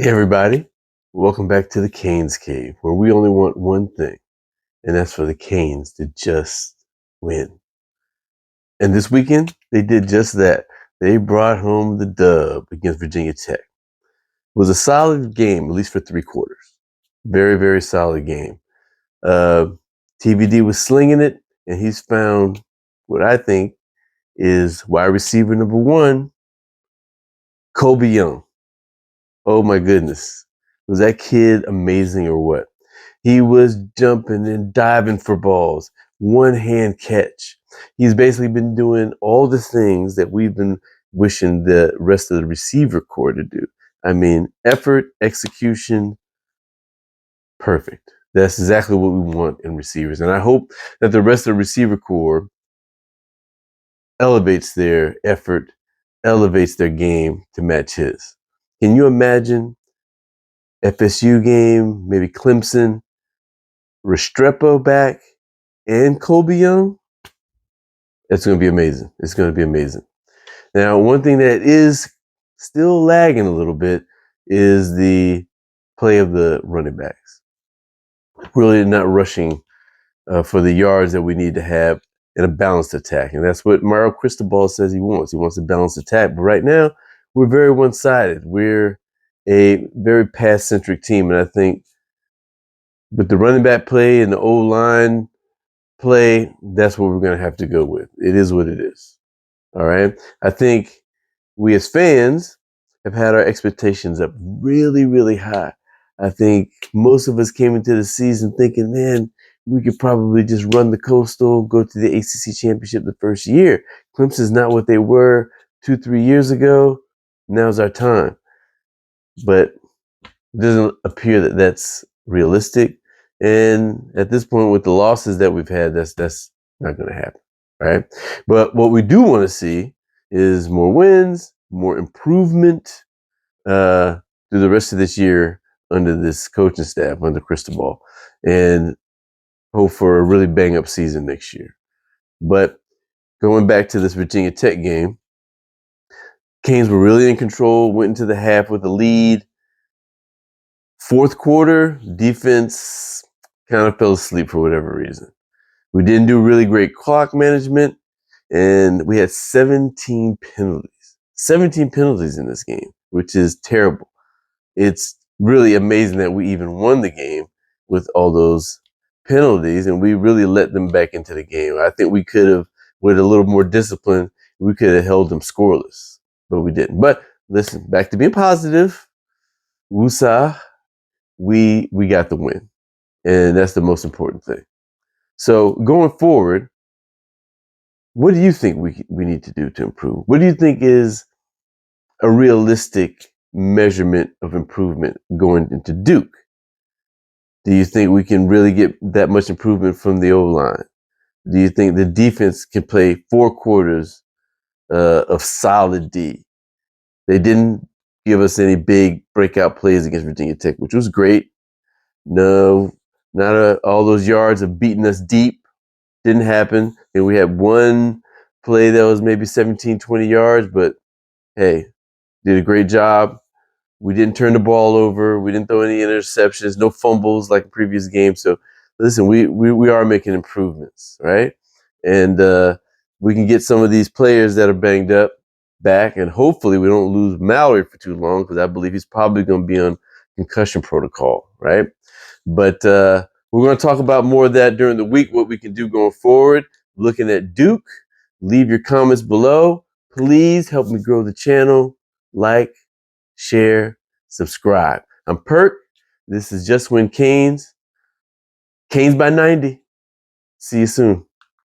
Hey everybody, welcome back to the Canes Cave, where we only want one thing, and that's for the Canes to just win. And this weekend, they did just that. They brought home the dub against Virginia Tech. It was a solid game, at least for 3/4. Very, very solid game. Uh, TVD was slinging it, and he's found what I think is wide receiver number one, Kobe Young. Oh my goodness. Was that kid amazing or what? He was jumping and diving for balls, one hand catch. He's basically been doing all the things that we've been wishing the rest of the receiver corps to do. I mean, effort, execution, perfect. That's exactly what we want in receivers. And I hope that the rest of the receiver corps elevates their effort, elevates their game to match his. Can you imagine FSU game, maybe Clemson, Restrepo back, and Kobe Young? It's going to be amazing. It's going to be amazing. Now, one thing that is still lagging a little bit is the play of the running backs. Really not rushing for the yards that we need to have in a balanced attack. And that's what Mario Cristobal says he wants. He wants a balanced attack. But right now, we're very one-sided. We're a very pass-centric team. And I think with the running back play and the O-line play, that's what we're going to have to go with. It is what it is. All right. I think we as fans have had our expectations up really, really high. I think most of us came into the season thinking, man, we could probably just run the Coastal, go to the ACC championship the first year. Clemson's not what they were 2-3 years ago. Now's our time. But it doesn't appear that that's realistic. And at this point, with the losses that we've had, that's not going to happen. Right. But what we do want to see is more wins, more improvement through the rest of this year under this coaching staff, under Cristobal, and hope for a really bang up season next year. But going back to this Virginia Tech game, Canes were really in control, went into the half with a lead. Fourth quarter, defense kind of fell asleep for whatever reason. We didn't do really great clock management, and we had 17 penalties. 17 penalties in this game, which is terrible. It's really amazing that we even won the game with all those penalties, and we really let them back into the game. I think we could have, with a little more discipline, we could have held them scoreless, but we didn't. But listen, back to being positive. Woosah, we got the win, and that's the most important thing. So going forward, what do you think we need to do to improve? What do you think is a realistic measurement of improvement going into Duke? Do you think we can really get that much improvement from the O-line? Do you think the defense can play 4 quarters of solid D? They didn't give us any big breakout plays against Virginia Tech, which was great. No, not all those yards of beating us deep. Didn't happen. And we had one play that was maybe 17, 20 yards, but hey, did a great job. We didn't turn the ball over. We didn't throw any interceptions, no fumbles like the previous game. So listen, we are making improvements, right? And we can get some of these players that are banged up back, and hopefully we don't lose Mallory for too long, because I believe he's probably going to be on concussion protocol, right? But we're going to talk about more of that during the week, what we can do going forward. Looking at Duke, leave your comments below. Please help me grow the channel. Like, share, subscribe. I'm Perk. This is Just Win Canes. Canes by 90. See you soon.